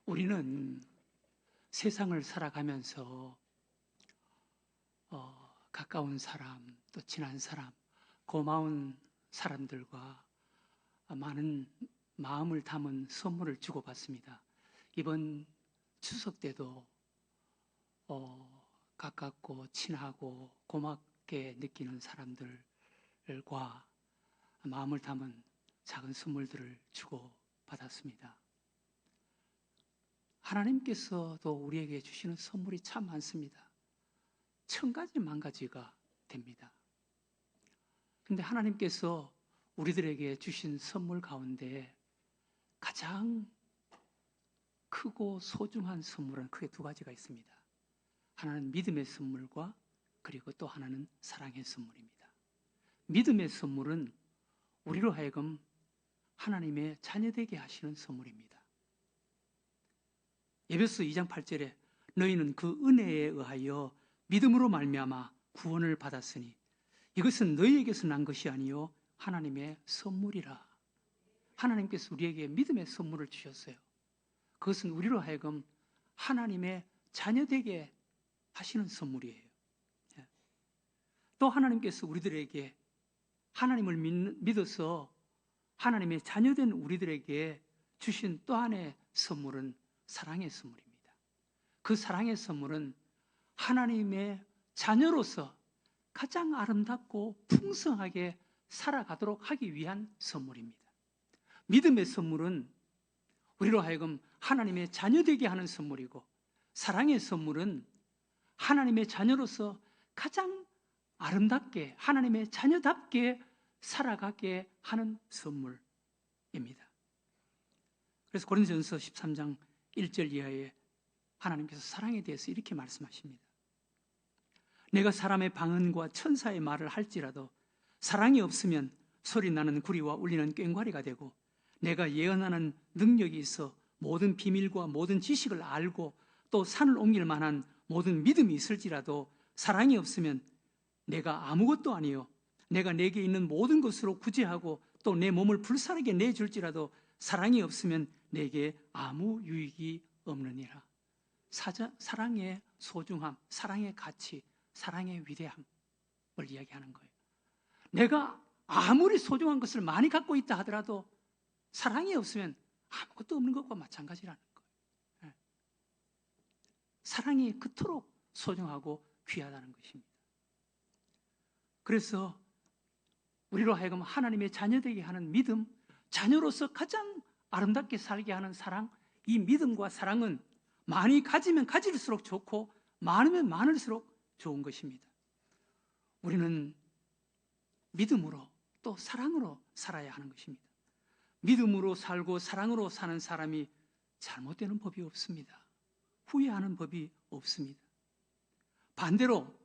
우리는 세상을 살아가면서 가까운 사람, 또 친한 사람, 고마운 사람들과 많은 마음을 담은 선물을 주고받습니다. 이번 추석 때도 가깝고 친하고 고맙게 느끼는 사람들과 마음을 담은 작은 선물들을 주고받았습니다. 하나님께서도 우리에게 주시는 선물이 참 많습니다. 1000가지, 10,000가지가 됩니다. 근데 하나님께서 우리들에게 주신 선물 가운데 가장 크고 소중한 선물은 크게 두 가지가 있습니다. 하나는 믿음의 선물과 그리고 또 하나는 사랑의 선물입니다. 믿음의 선물은 우리로 하여금 하나님의 자녀되게 하시는 선물입니다. 에베소 2장 8절에 너희는 그 은혜에 의하여 믿음으로 말미암아 구원을 받았으니 이것은 너희에게서 난 것이 아니요 하나님의 선물이라. 하나님께서 우리에게 믿음의 선물을 주셨어요. 그것은 우리로 하여금 하나님의 자녀되게 하시는 선물이에요. 또 하나님께서 우리들에게 하나님을 믿어서 하나님의 자녀된 우리들에게 주신 또 하나의 선물은 사랑의 선물입니다. 그 사랑의 선물은 하나님의 자녀로서 가장 아름답고 풍성하게 살아가도록 하기 위한 선물입니다. 믿음의 선물은 우리로 하여금 하나님의 자녀되게 하는 선물이고, 사랑의 선물은 하나님의 자녀로서 가장 아름답게 하나님의 자녀답게 살아가게 하는 선물입니다. 그래서 고린도전서 13장 1절 이하에 하나님께서 사랑에 대해서 이렇게 말씀하십니다. 내가 사람의 방언과 천사의 말을 할지라도 사랑이 없으면 소리 나는 구리와 울리는 꽹과리가 되고, 내가 예언하는 능력이 있어 모든 비밀과 모든 지식을 알고 또 산을 옮길 만한 모든 믿음이 있을지라도 사랑이 없으면 내가 아무것도 아니요 내가 내게 있는 모든 것으로 구제하고 또 내 몸을 불사르게 내줄지라도 사랑이 없으면 내게 아무 유익이 없느니라. 사랑의 소중함, 사랑의 가치, 사랑의 위대함을 이야기하는 거예요. 내가 아무리 소중한 것을 많이 갖고 있다 하더라도 사랑이 없으면 아무것도 없는 것과 마찬가지라는 거예요. 사랑이 그토록 소중하고 귀하다는 것입니다. 그래서 우리로 하여금 하나님의 자녀되게 하는 믿음, 자녀로서 가장 아름답게 살게 하는 사랑, 이 믿음과 사랑은 많이 가지면 가질수록 좋고 많으면 많을수록 좋은 것입니다. 우리는 믿음으로 또 사랑으로 살아야 하는 것입니다. 믿음으로 살고 사랑으로 사는 사람이 잘못되는 법이 없습니다. 후회하는 법이 없습니다. 반대로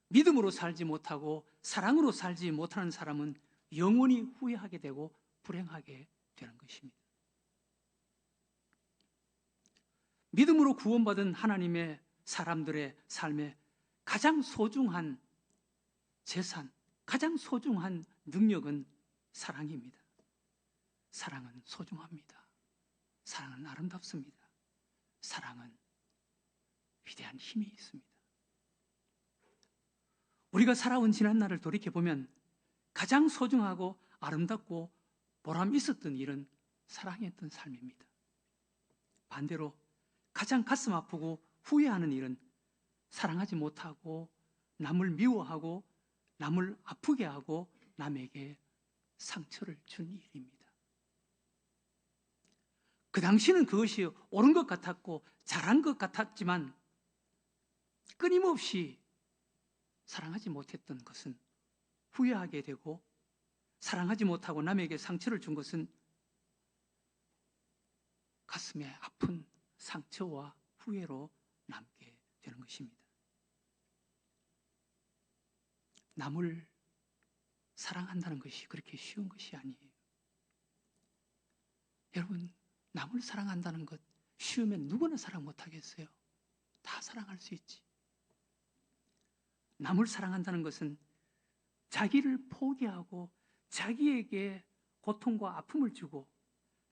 믿음으로 살지 못하고 사랑으로 살지 못하는 사람은 영원히 후회하게 되고 불행하게 되는 것입니다. 믿음으로 구원받은 하나님의 사람들의 삶에 가장 소중한 재산, 가장 소중한 능력은 사랑입니다. 사랑은 소중합니다. 사랑은 아름답습니다. 사랑은 위대한 힘이 있습니다. 우리가 살아온 지난 날을 돌이켜보면 가장 소중하고 아름답고 보람 있었던 일은 사랑했던 삶입니다. 반대로 가장 가슴 아프고 후회하는 일은 사랑하지 못하고 남을 미워하고 남을 아프게 하고 남에게 상처를 준 일입니다. 그 당시는 그것이 옳은 것 같았고 잘한 것 같았지만 끊임없이 사랑하지 못했던 것은 후회하게 되고, 사랑하지 못하고 남에게 상처를 준 것은 가슴에 아픈 상처와 후회로 남게 되는 것입니다. 남을 사랑한다는 것이 그렇게 쉬운 것이 아니에요. 여러분, 남을 사랑한다는 것 쉬우면 누구나 사랑 못하겠어요? 다 사랑할 수 있지. 남을 사랑한다는 것은 자기를 포기하고 자기에게 고통과 아픔을 주고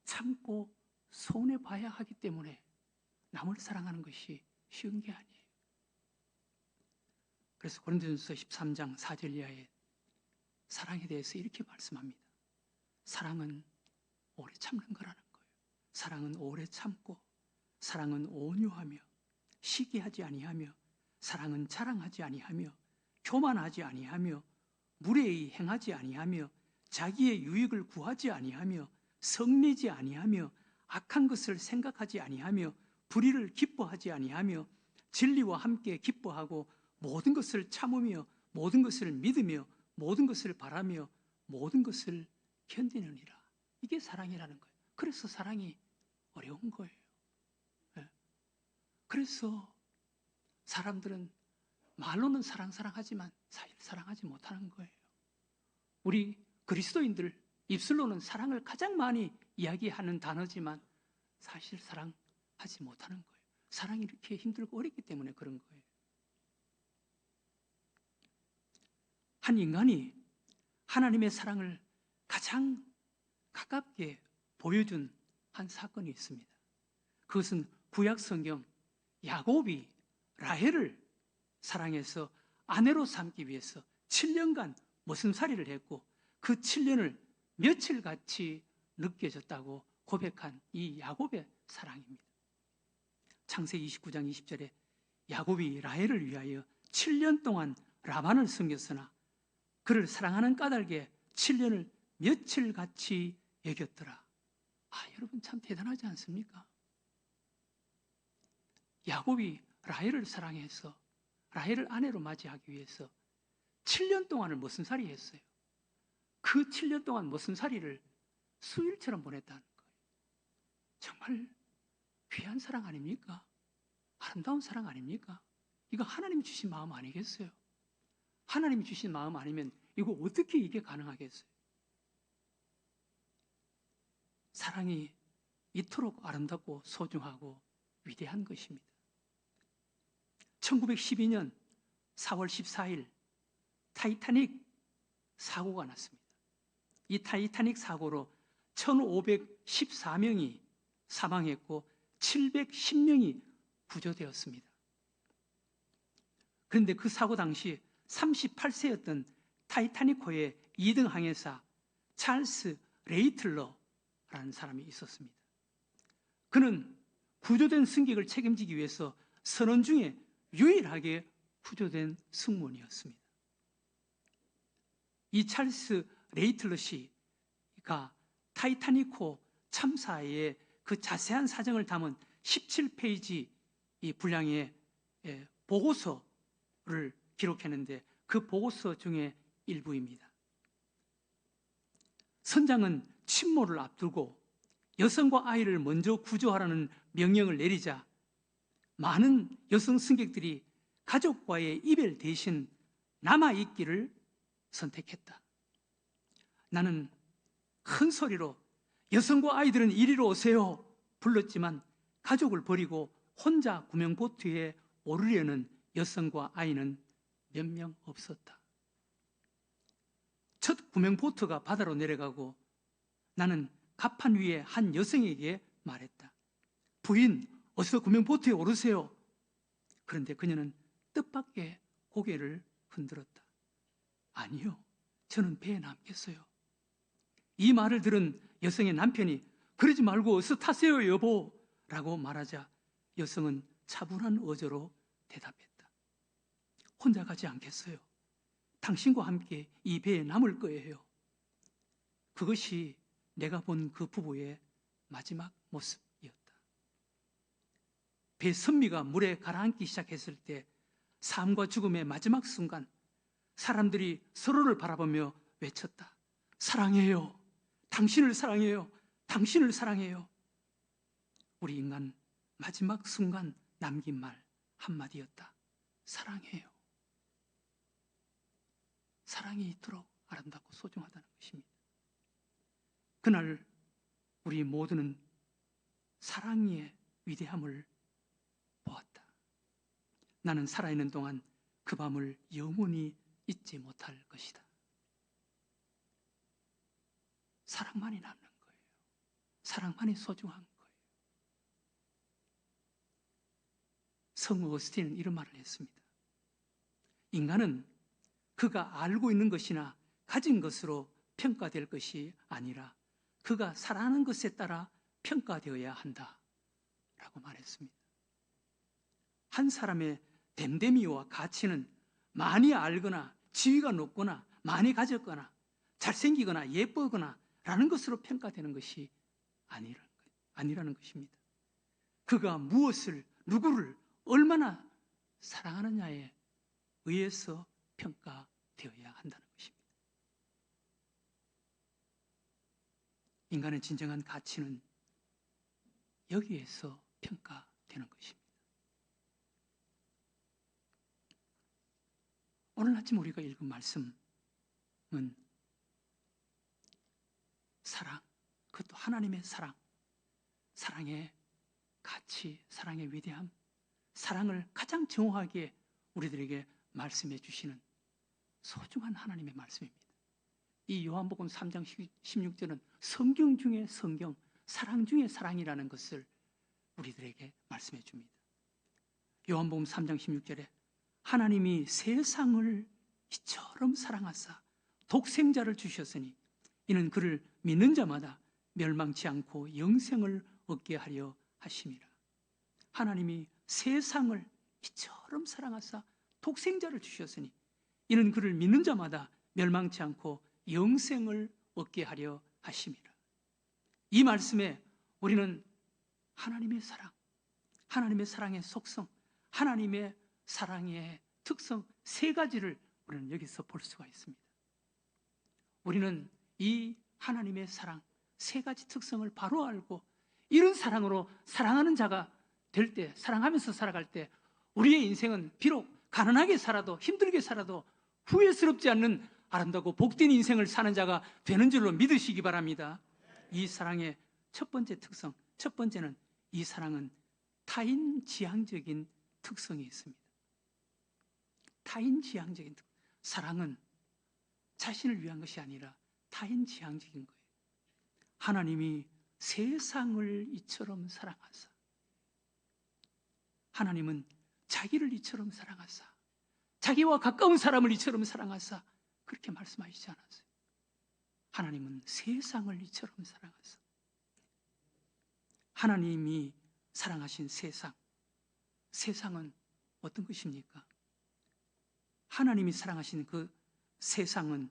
참고 손해봐야 하기 때문에 남을 사랑하는 것이 쉬운 게 아니에요. 그래서 고린도전서 13장 4절 이하에 사랑에 대해서 이렇게 말씀합니다. 사랑은 오래 참는 거라는 거예요. 사랑은 오래 참고, 사랑은 온유하며, 시기하지 아니하며, 사랑은 자랑하지 아니하며, 교만하지 아니하며, 무례히 행하지 아니하며, 자기의 유익을 구하지 아니하며, 성내지 아니하며, 악한 것을 생각하지 아니하며, 불의를 기뻐하지 아니하며, 진리와 함께 기뻐하고, 모든 것을 참으며, 모든 것을 믿으며, 모든 것을 바라며, 모든 것을 견디느니라. 이게 사랑이라는 거예요. 그래서 사랑이 어려운 거예요. 그래서 사람들은 말로는 사랑하지만 사실 사랑하지 못하는 거예요. 우리 그리스도인들 입술로는 사랑을 가장 많이 이야기하는 단어지만 사실 사랑하지 못하는 거예요. 사랑이 이렇게 힘들고 어렵기 때문에 그런 거예요. 한 인간이 하나님의 사랑을 가장 가깝게 보여준 한 사건이 있습니다. 그것은 구약 성경 야곱이 라헬을 사랑해서 아내로 삼기 위해서 7년간 머슴살이를 했고 그 7년을 며칠같이 느껴졌다고 고백한 이 야곱의 사랑입니다. 창세기 29장 20절에 야곱이 라헬을 위하여 7년 동안 라반을 섬겼으나 그를 사랑하는 까닭에 7년을 며칠같이 여겼더라. 여러분 참 대단하지 않습니까? 야곱이 라헬을 사랑해서 라헬을 아내로 맞이하기 위해서 7년 동안을 머슴살이 했어요. 그 7년 동안 머슴살이를 수일처럼 보냈다는 거예요. 정말 귀한 사랑 아닙니까? 아름다운 사랑 아닙니까? 이거 하나님이 주신 마음 아니겠어요? 하나님이 주신 마음 아니면 이거 어떻게 이게 가능하겠어요? 사랑이 이토록 아름답고 소중하고 위대한 것입니다. 1912년 4월 14일 타이타닉 사고가 났습니다. 이 타이타닉 사고로 1514명이 사망했고 710명이 구조되었습니다. 그런데 그 사고 당시 38세였던 타이타닉호의 2등 항해사 찰스 레이틀러라는 사람이 있었습니다. 그는 구조된 승객을 책임지기 위해서 선원 중에 유일하게 구조된 승무원이었습니다. 이 찰스 레이틀러 씨가 타이타닉호 참사의 그 자세한 사정을 담은 17페이지 이 분량의 보고서를 기록했는데 그 보고서 중에 일부입니다. 선장은 침몰을 앞두고 여성과 아이를 먼저 구조하라는 명령을 내리자 많은 여성 승객들이 가족과의 이별 대신 남아있기를 선택했다. 나는 큰 소리로 여성과 아이들은 이리로 오세요 불렀지만 가족을 버리고 혼자 구명보트에 오르려는 여성과 아이는 몇 명 없었다. 첫 구명보트가 바다로 내려가고 나는 갑판 위에 한 여성에게 말했다. 부인, 어서 구명보트에 오르세요. 그런데 그녀는 뜻밖의 고개를 흔들었다. 아니요, 저는 배에 남겠어요. 이 말을 들은 여성의 남편이 그러지 말고 어서 타세요 여보 라고 말하자 여성은 차분한 어조로 대답했다. 혼자 가지 않겠어요. 당신과 함께 이 배에 남을 거예요. 그것이 내가 본 그 부부의 마지막 모습이었다. 배 선미가 물에 가라앉기 시작했을 때 삶과 죽음의 마지막 순간 사람들이 서로를 바라보며 외쳤다. 사랑해요. 당신을 사랑해요. 당신을 사랑해요. 우리 인간 마지막 순간 남긴 말 한마디였다. 사랑해요. 사랑이 이토록 아름답고 소중하다는 것입니다. 그날 우리 모두는 사랑의 위대함을 보았다. 나는 살아있는 동안 그 밤을 영원히 잊지 못할 것이다. 사랑만이 남는 거예요. 사랑만이 소중한 거예요. 성우 어거스틴은 이런 말을 했습니다. 인간은 그가 알고 있는 것이나 가진 것으로 평가될 것이 아니라 그가 살아가는 것에 따라 평가되어야 한다 라고 말했습니다. 한 사람의 됨됨이와 가치는 많이 알거나 지위가 높거나 많이 가졌거나 잘생기거나 예쁘거나 라는 것으로 평가되는 것이 아니라는 것입니다. 그가 무엇을, 누구를 얼마나 사랑하느냐에 의해서 평가되어야 한다는 것입니다. 인간의 진정한 가치는 여기에서 평가되는 것입니다. 오늘 아침 우리가 읽은 말씀은 사랑, 그것도 하나님의 사랑, 사랑의 가치, 사랑의 위대함, 사랑을 가장 정확하게 우리들에게 말씀해 주시는 소중한 하나님의 말씀입니다. 이 요한복음 3장 16절은 성경 중에 성경, 사랑 중에 사랑이라는 것을 우리들에게 말씀해 줍니다. 요한복음 3장 16절에 하나님이 세상을 이처럼 사랑하사 독생자를 주셨으니 이는 그를 믿는 자마다 멸망치 않고 영생을 얻게 하려 하심이라. 하나님이 세상을 이처럼 사랑하사 독생자를 주셨으니 이는 그를 믿는 자마다 멸망치 않고 영생을 얻게 하려 하심이라. 이 말씀에 우리는 하나님의 사랑, 하나님의 사랑의 속성, 하나님의 사랑의 특성 세 가지를 우리는 여기서 볼 수가 있습니다. 우리는 이 하나님의 사랑 세 가지 특성을 바로 알고 이런 사랑으로 사랑하는 자가 될 때, 사랑하면서 살아갈 때 우리의 인생은 비록 가난하게 살아도 힘들게 살아도 후회스럽지 않는 아름답고 복된 인생을 사는 자가 되는 줄로 믿으시기 바랍니다. 이 사랑의 첫 번째 특성, 첫 번째는 이 사랑은 타인지향적인 특성이 있습니다. 타인지향적인 특성. 사랑은 자신을 위한 것이 아니라 타인지향적인 거예요. 하나님이 세상을 이처럼 사랑하사, 하나님은 자기를 이처럼 사랑하사, 자기와 가까운 사람을 이처럼 사랑하사 그렇게 말씀하시지 않았어요. 하나님은 세상을 이처럼 사랑하사, 하나님이 사랑하신 세상, 세상은 어떤 것입니까? 하나님이 사랑하신 그 세상은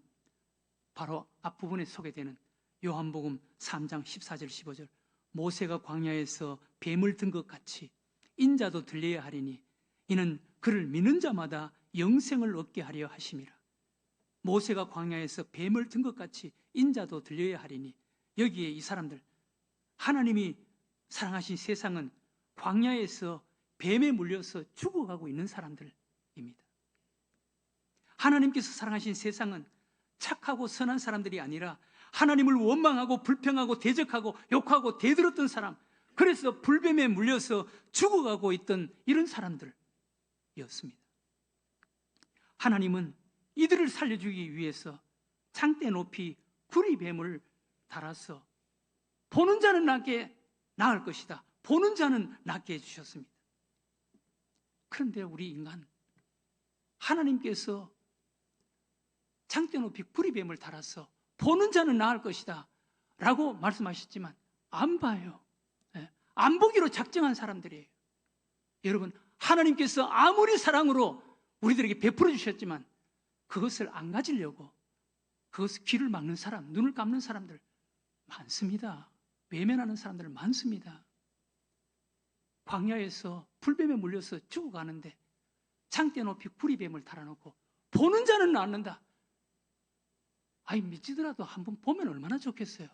바로 앞부분에 소개되는 요한복음 3장 14절 15절 모세가 광야에서 뱀을 든 것 같이 인자도 들려야 하리니 이는 그를 믿는 자마다 영생을 얻게 하려 하심이라. 모세가 광야에서 뱀을 든 것 같이 인자도 들려야 하리니, 여기에 이 사람들, 하나님이 사랑하신 세상은 광야에서 뱀에 물려서 죽어가고 있는 사람들입니다. 하나님께서 사랑하신 세상은 착하고 선한 사람들이 아니라 하나님을 원망하고 불평하고 대적하고 욕하고 대들었던 사람, 그래서 불뱀에 물려서 죽어가고 있던 이런 사람들이었습니다. 하나님은 이들을 살려주기 위해서 창대 높이 구리뱀을 달아서 보는 자는 낫게 나을 것이다, 보는 자는 낫게 해주셨습니다. 그런데 우리 인간, 하나님께서 창대 높이 구리뱀을 달아서 보는 자는 나을 것이다 라고 말씀하셨지만 안 봐요. 안 보기로 작정한 사람들이에요. 여러분, 하나님께서 아무리 사랑으로 우리들에게 베풀어 주셨지만 그것을 안 가지려고 그것을 귀를 막는 사람, 눈을 감는 사람들 많습니다. 외면하는 사람들 많습니다. 광야에서 불뱀에 물려서 죽어가는데 창대 높이 구리뱀을 달아놓고 보는 자는 낫는다. 아이, 믿지더라도 한번 보면 얼마나 좋겠어요.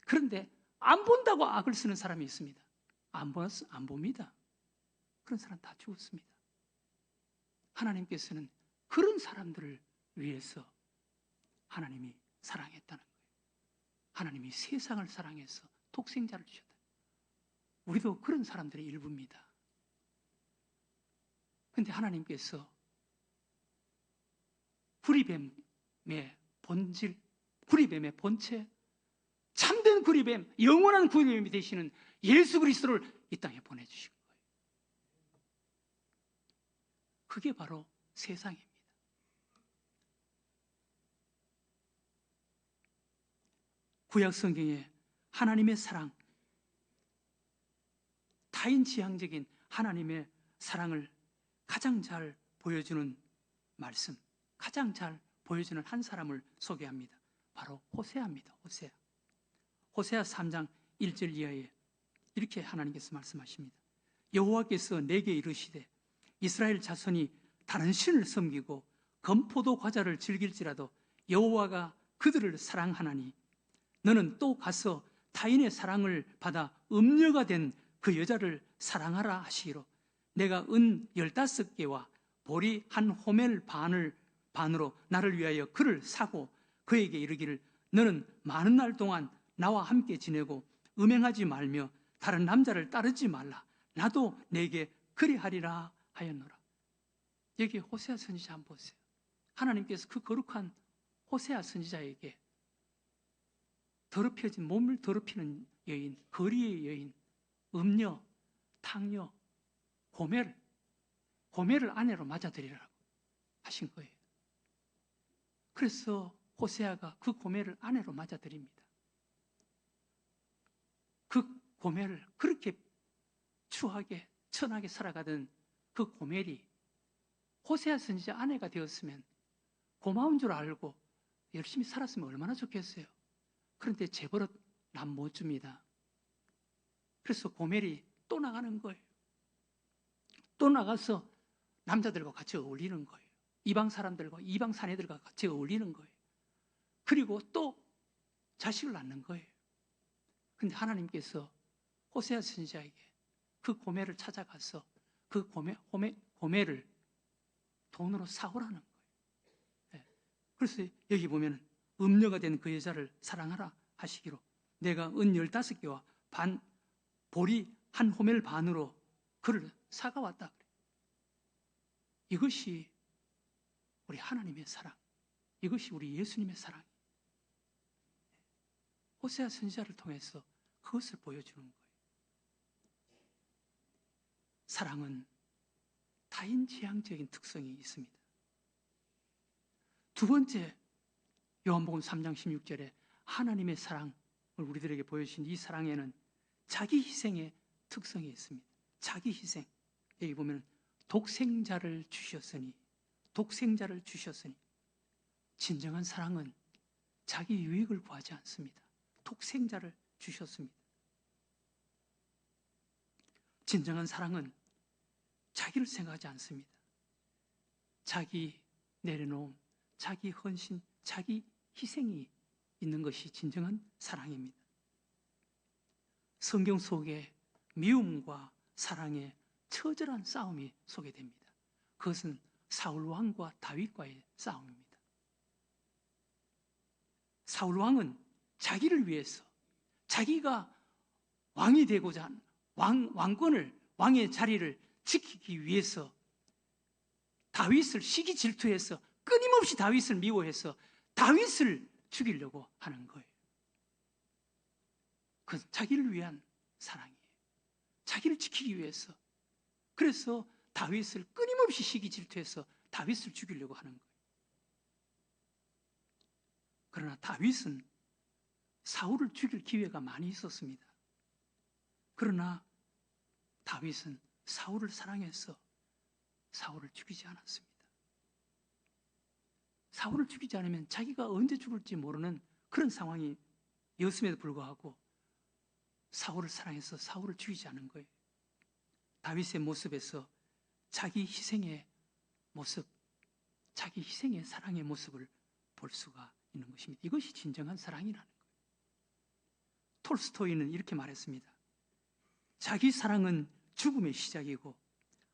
그런데 안 본다고 악을 쓰는 사람이 있습니다. 안 봅니다. 그런 사람 다 죽었습니다. 하나님께서는 그런 사람들을 위해서 하나님이 사랑했다는 거예요. 하나님이 세상을 사랑해서 독생자를 주셨다. 우리도 그런 사람들의 일부입니다. 그런데 하나님께서 구리뱀의 본질, 구리뱀의 본체, 참된 구리뱀, 영원한 구리뱀이 되시는 예수 그리스도를 이 땅에 보내주신 거예요. 그게 바로 세상입니다. 구약 성경에 하나님의 사랑, 타인지향적인 하나님의 사랑을 가장 잘 보여주는 말씀, 가장 잘 보여주는 한 사람을 소개합니다. 바로 호세아입니다. 호세아 3장 1절 이하에 이렇게 하나님께서 말씀하십니다. 여호와께서 내게 이르시되 이스라엘 자손이 다른 신을 섬기고 건포도 과자를 즐길지라도 여호와가 그들을 사랑하나니 너는 또 가서 타인의 사랑을 받아 음녀가 된 그 여자를 사랑하라 하시기로 내가 은 15개와 보리 한 호멜 반으로 나를 위하여 그를 사고 그에게 이르기를 너는 많은 날 동안 나와 함께 지내고 음행하지 말며 다른 남자를 따르지 말라. 나도 내게 그리하리라 하였노라. 여기 호세아 선지자 한번 보세요. 하나님께서 그 거룩한 호세아 선지자에게 더럽혀진 몸을 더럽히는 여인, 거리의 여인, 음녀, 탕녀, 고멜을 아내로 맞아들이라고 하신 거예요. 그래서 호세아가 그 고멜을 아내로 맞아들입니다. 그 고멜을 그렇게 추하게 천하게 살아가던 그 고멜이 호세아 선지자 아내가 되었으면 고마운 줄 알고 열심히 살았으면 얼마나 좋겠어요. 그런데 재벌은 남 못 줍니다. 그래서 고멜이 또 나가는 거예요. 또 나가서 남자들과 같이 어울리는 거예요. 이방 사람들과 이방 사내들과 같이 어울리는 거예요. 그리고 또 자식을 낳는 거예요. 그런데 하나님께서 호세아 선지자에게 그 고멜을 찾아가서 그 고멜을 돈으로 사오라는 거예요. 네. 그래서 여기 보면 음녀가 된 그 여자를 사랑하라 하시기로 내가 은 15개와 보리 한 호멜 반으로 그를 사가왔다. 이것이 우리 하나님의 사랑, 이것이 우리 예수님의 사랑. 호세아 선지자를 통해서 그것을 보여주는 거예요. 사랑은 타인지향적인 특성이 있습니다. 두 번째, 요한복음 3장 16절에 하나님의 사랑을 우리들에게 보여주신 이 사랑에는 자기 희생의 특성이 있습니다. 자기 희생. 여기 보면 독생자를 주셨으니 진정한 사랑은 자기 유익을 구하지 않습니다. 독생자를 주셨습니다. 진정한 사랑은 자기를 생각하지 않습니다. 자기 내려놓음, 자기 헌신, 자기 희생이 있는 것이 진정한 사랑입니다. 성경 속에 미움과 사랑의 처절한 싸움이 소개됩니다. 그것은 사울 왕과 다윗과의 싸움입니다. 사울 왕은 자기를 위해서 자기가 왕이 되고자 하는 왕권을, 왕의 자리를 지키기 위해서 다윗을 시기 질투해서 끊임없이 다윗을 미워해서 다윗을 죽이려고 하는 거예요. 그건 자기를 위한 사랑이에요. 자기를 지키기 위해서. 그래서 다윗을 끊임없이 시기 질투해서 다윗을 죽이려고 하는 거예요. 그러나 다윗은 사울을 죽일 기회가 많이 있었습니다. 그러나 다윗은 사울을 사랑해서 사울을 죽이지 않았습니다. 사울을 죽이지 않으면 자기가 언제 죽을지 모르는 그런 상황이었음에도 불구하고 사울을 사랑해서 사울을 죽이지 않은 거예요. 다윗의 모습에서 자기 희생의 모습, 자기 희생의 사랑의 모습을 볼 수가 있는 것입니다. 이것이 진정한 사랑이라는 거예요. 톨스토이는 이렇게 말했습니다. 자기 사랑은 죽음의 시작이고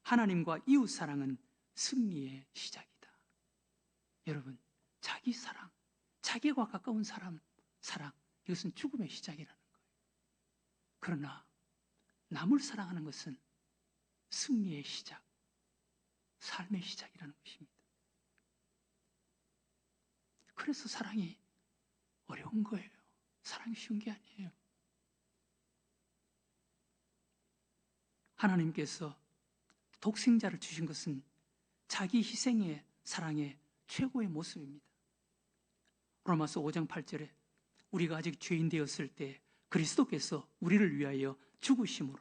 하나님과 이웃 사랑은 승리의 시작이다. 여러분, 자기 사랑, 자기와 가까운 사람 사랑, 이것은 죽음의 시작이라는 거예요. 그러나 남을 사랑하는 것은 승리의 시작, 삶의 시작이라는 것입니다. 그래서 사랑이 어려운 거예요. 사랑이 쉬운 게 아니에요. 하나님께서 독생자를 주신 것은 자기 희생의 사랑의 최고의 모습입니다. 로마서 5장 8절에 우리가 아직 죄인 되었을 때 그리스도께서 우리를 위하여 죽으심으로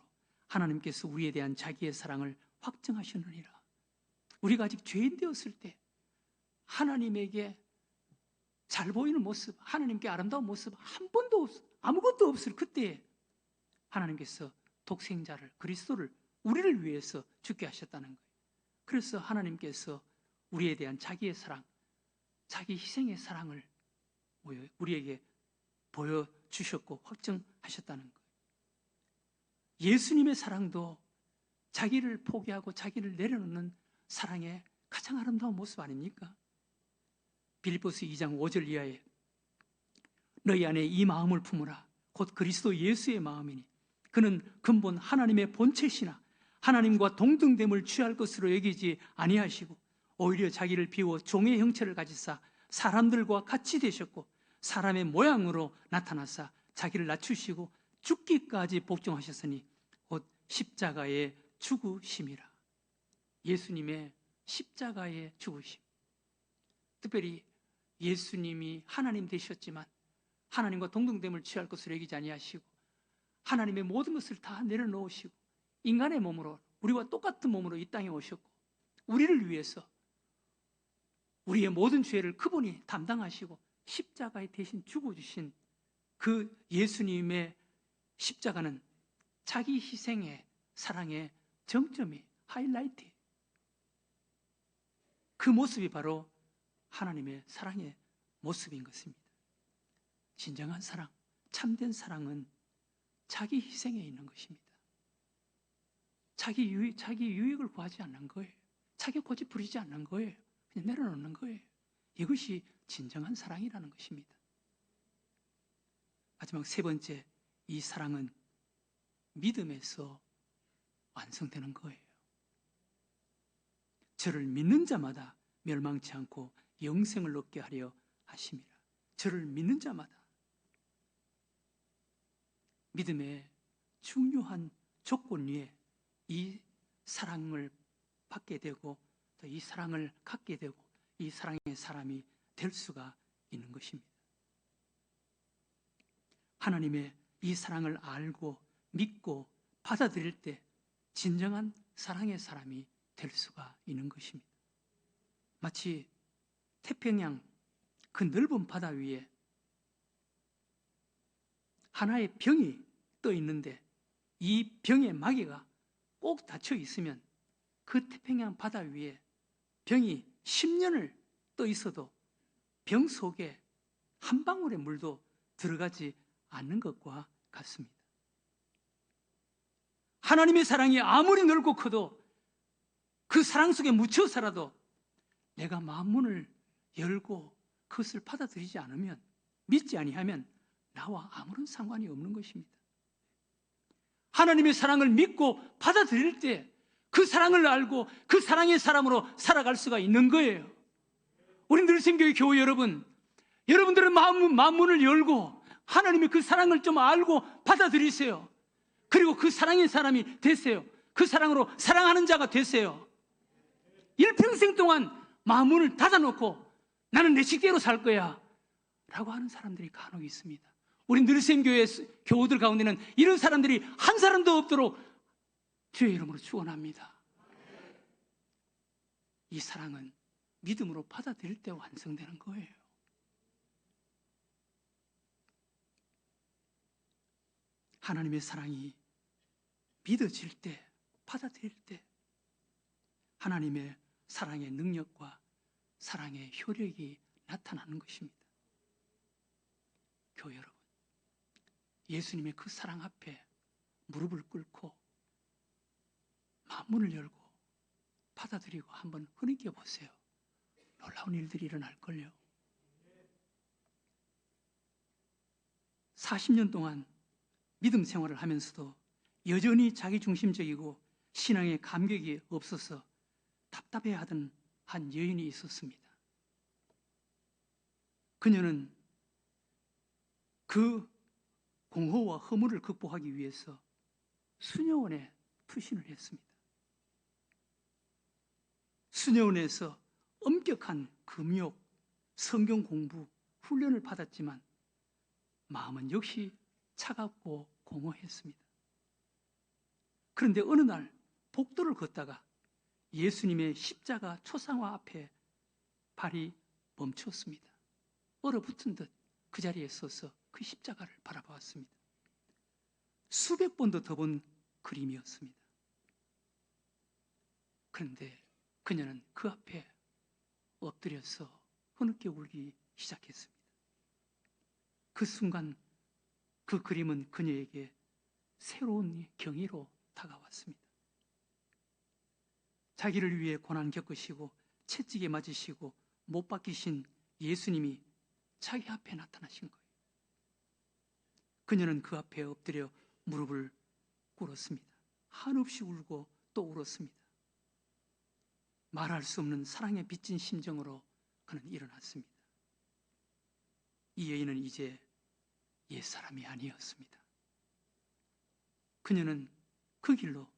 하나님께서 우리에 대한 자기의 사랑을 확증하셨느니라. 우리가 아직 죄인 되었을 때 하나님에게 잘 보이는 모습, 하나님께 아름다운 모습 한 번도 아무것도 없을 그때에 하나님께서 독생자를, 그리스도를 우리를 위해서 죽게 하셨다는 거예요. 그래서 하나님께서 우리에 대한 자기의 사랑, 자기 희생의 사랑을 우리에게 보여주셨고 확증하셨다는 거예요. 예수님의 사랑도 자기를 포기하고 자기를 내려놓는 사랑의 가장 아름다운 모습 아닙니까? 빌립보서 2장 5절 이하에 너희 안에 이 마음을 품으라 곧 그리스도 예수의 마음이니 그는 근본 하나님의 본체시나 하나님과 동등됨을 취할 것으로 여기지 아니하시고 오히려 자기를 비워 종의 형체를 가지사 사람들과 같이 되셨고 사람의 모양으로 나타나사 자기를 낮추시고 죽기까지 복종하셨으니 곧 십자가의 죽으심이라. 예수님의 십자가의 죽으심. 특별히 예수님이 하나님 되셨지만 하나님과 동등됨을 취할 것으로 여기지 아니하시고 하나님의 모든 것을 다 내려놓으시고 인간의 몸으로, 우리와 똑같은 몸으로 이 땅에 오셨고 우리를 위해서 우리의 모든 죄를 그분이 담당하시고 십자가에 대신 죽어주신 그 예수님의 십자가는 자기 희생의 사랑의 정점이 하이라이트. 그 모습이 바로 하나님의 사랑의 모습인 것입니다. 진정한 사랑, 참된 사랑은 자기 희생에 있는 것입니다. 자기 유익을 구하지 않는 거예요. 자기 고집 부리지 않는 거예요. 그냥 내려놓는 거예요. 이것이 진정한 사랑이라는 것입니다. 마지막 세 번째, 이 사랑은 믿음에서 완성되는 거예요. 저를 믿는 자마다 멸망치 않고 영생을 얻게 하려 하심이라. 저를 믿는 자마다. 믿음의 중요한 조건 위에 이 사랑을 받게 되고 또 이 사랑을 갖게 되고 이 사랑의 사람이 될 수가 있는 것입니다. 하나님의 이 사랑을 알고 믿고 받아들일 때 진정한 사랑의 사람이 될 수가 있는 것입니다. 마치 태평양 그 넓은 바다 위에 하나의 병이 떠 있는데 이 병의 마개가 꼭 닫혀 있으면 그 태평양 바다 위에 병이 10년을 떠 있어도 병 속에 한 방울의 물도 들어가지 않는 것과 같습니다. 하나님의 사랑이 아무리 넓고 커도 그 사랑 속에 묻혀 살아도 내가 마음문을 열고 그것을 받아들이지 않으면, 믿지 아니하면 나와 아무런 상관이 없는 것입니다. 하나님의 사랑을 믿고 받아들일 때 그 사랑을 알고 그 사랑의 사람으로 살아갈 수가 있는 거예요. 우리 늘생교회 교회 여러분, 여러분들의 마음문을 열고 하나님의 그 사랑을 좀 알고 받아들이세요. 그리고 그 사랑의 사람이 되세요. 그 사랑으로 사랑하는 자가 되세요. 일평생 동안 마음문을 닫아놓고 나는 내 식대로 살 거야 라고 하는 사람들이 간혹 있습니다. 우리 늘생교회 교우들 가운데는 이런 사람들이 한 사람도 없도록 주의 이름으로 축원합니다. 이 사랑은 믿음으로 받아들일 때 완성되는 거예요. 하나님의 사랑이 믿어질 때, 받아들일 때 하나님의 사랑의 능력과 사랑의 효력이 나타나는 것입니다. 교회 여러분, 예수님의 그 사랑 앞에 무릎을 꿇고 마음문을 열고 받아들이고 한번 흐느껴 보세요. 놀라운 일들이 일어날걸요. 40년 동안 믿음 생활을 하면서도 여전히 자기중심적이고 신앙에 감격이 없어서 답답해하던 한 여인이 있었습니다. 그녀는 그 공허와 허물을 극복하기 위해서 수녀원에 투신을 했습니다. 수녀원에서 엄격한 금욕, 성경 공부, 훈련을 받았지만 마음은 역시 차갑고 공허했습니다. 그런데 어느 날 복도를 걷다가 예수님의 십자가 초상화 앞에 발이 멈췄습니다. 얼어붙은 듯 그 자리에 서서 그 십자가를 바라보았습니다. 수백 번도 더 본 그림이었습니다. 그런데 그녀는 그 앞에 엎드려서 흐느껴 울기 시작했습니다. 그 순간 그 그림은 그녀에게 새로운 경이로 다가왔습니다. 자기를 위해 고난 겪으시고 채찍에 맞으시고 못 박히신 예수님이 자기 앞에 나타나신 거예요. 그녀는 그 앞에 엎드려 무릎을 꿇었습니다. 한없이 울고 또 울었습니다. 말할 수 없는 사랑에 빚진 심정으로 그는 일어났습니다. 이 여인은 이제 옛사람이 아니었습니다. 그녀는 그 길로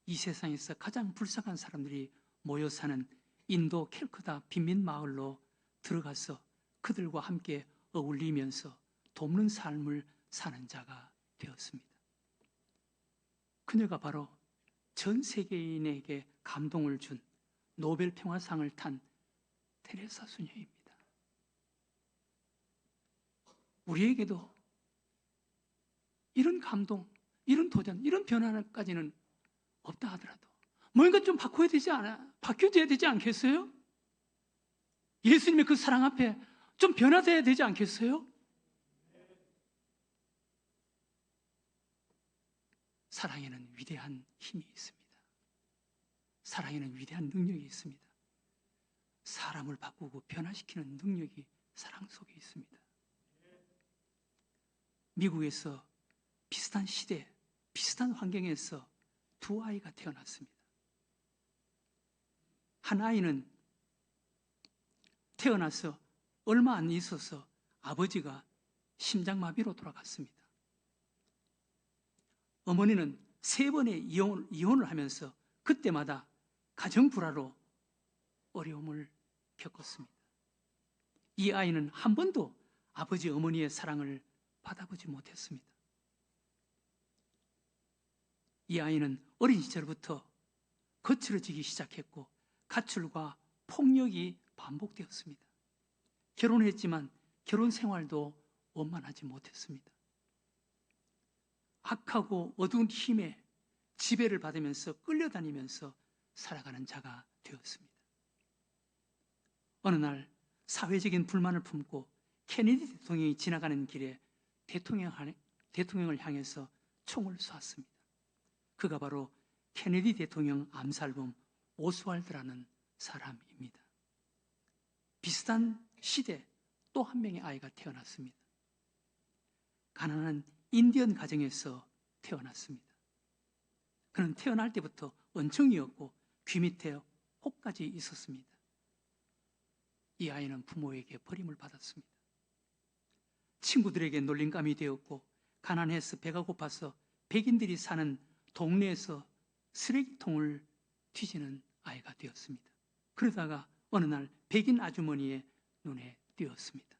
이 세상에서 가장 불쌍한 사람들이 모여 사는 인도 캘커타 빈민 마을로 들어가서 그들과 함께 어울리면서 돕는 삶을 사는 자가 되었습니다. 그녀가 바로 전 세계인에게 감동을 준 노벨 평화상을 탄 테레사 수녀입니다. 우리에게도 이런 감동, 이런 도전, 이런 변화까지는 없다 하더라도 뭔가 좀 바뀌어져야 되지 않겠어요? 예수님의 그 사랑 앞에 좀 변화돼야 되지 않겠어요? 사랑에는 위대한 힘이 있습니다. 사랑에는 위대한 능력이 있습니다. 사람을 바꾸고 변화시키는 능력이 사랑 속에 있습니다. 미국에서 비슷한 시대, 비슷한 환경에서 두 아이가 태어났습니다. 한 아이는 태어나서 얼마 안 있어서 아버지가 심장마비로 돌아갔습니다. 어머니는 3번의 이혼을 하면서 그때마다 가정불화로 어려움을 겪었습니다. 이 아이는 한 번도 아버지 어머니의 사랑을 받아보지 못했습니다. 이 아이는 어린 시절부터 거칠어지기 시작했고 가출과 폭력이 반복되었습니다. 결혼했지만 결혼 생활도 원만하지 못했습니다. 악하고 어두운 힘에 지배를 받으면서 끌려다니면서 살아가는 자가 되었습니다. 어느 날 사회적인 불만을 품고 케네디 대통령이 지나가는 길에 대통령을 향해서 총을 쏘았습니다. 그가 바로 케네디 대통령 암살범 오스왈드라는 사람입니다. 비슷한 시대 또 한 명의 아이가 태어났습니다. 가난한 인디언 가정에서 태어났습니다. 그는 태어날 때부터 언청이었고 귀 밑에 혹까지 있었습니다. 이 아이는 부모에게 버림을 받았습니다. 친구들에게 놀림감이 되었고 가난해서 배가 고파서 백인들이 사는 동네에서 쓰레기통을 뒤지는 아이가 되었습니다. 그러다가 어느 날 백인 아주머니의 눈에 띄었습니다.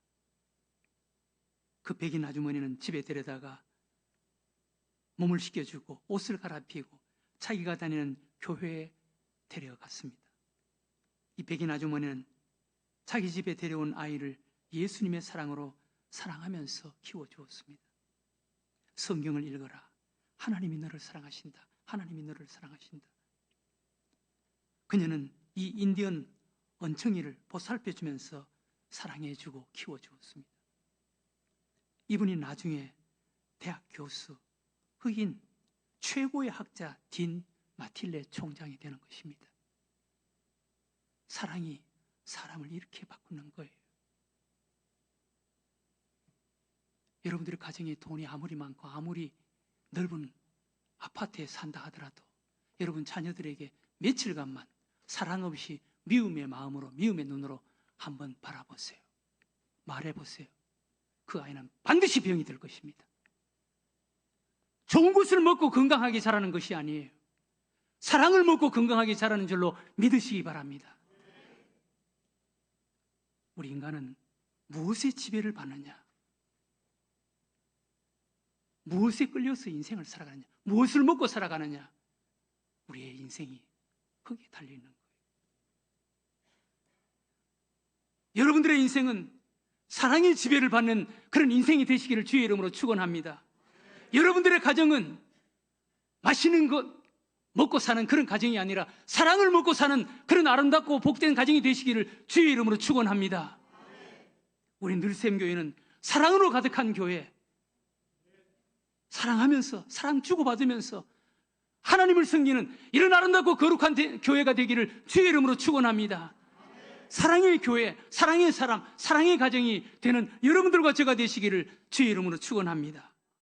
그 백인 아주머니는 집에 데려다가 몸을 씻겨주고 옷을 갈아입히고 자기가 다니는 교회에 데려갔습니다. 이 백인 아주머니는 자기 집에 데려온 아이를 예수님의 사랑으로 사랑하면서 키워주었습니다. 성경을 읽어라. 하나님이 너를 사랑하신다. 하나님이 너를 사랑하신다. 그녀는 이 인디언 언청이를 보살펴주면서 사랑해주고 키워주었습니다. 이분이 나중에 대학 교수, 흑인 최고의 학자 딘 마틸레 총장이 되는 것입니다. 사랑이 사람을 이렇게 바꾸는 거예요. 여러분들의 가정에 돈이 아무리 많고 아무리 넓은 아파트에 산다 하더라도 여러분 자녀들에게 며칠간만 사랑 없이 미움의 마음으로, 미움의 눈으로 한번 바라보세요. 말해보세요. 그 아이는 반드시 병이 될 것입니다. 좋은 것을 먹고 건강하게 자라는 것이 아니에요. 사랑을 먹고 건강하게 자라는 줄로 믿으시기 바랍니다. 우리 인간은 무엇에 지배를 받느냐? 무엇에 끌려서 인생을 살아가느냐? 무엇을 먹고 살아가느냐? 우리의 인생이 거기에 달려있는 거예요. 여러분들의 인생은 사랑의 지배를 받는 그런 인생이 되시기를 주의 이름으로 축원합니다. 여러분들의 가정은 맛있는 것 먹고 사는 그런 가정이 아니라 사랑을 먹고 사는 그런 아름답고 복된 가정이 되시기를 주의 이름으로 축원합니다. 우리 늘샘교회는 사랑으로 가득한 교회, 사랑하면서 사랑 주고받으면서 하나님을 섬기는 이런 아름답고 거룩한 교회가 되기를 주의 이름으로 축원합니다. 사랑의 교회, 사랑의 사람, 사랑의 가정이 되는 여러분들과 제가 되시기를 주의 이름으로 축원합니다.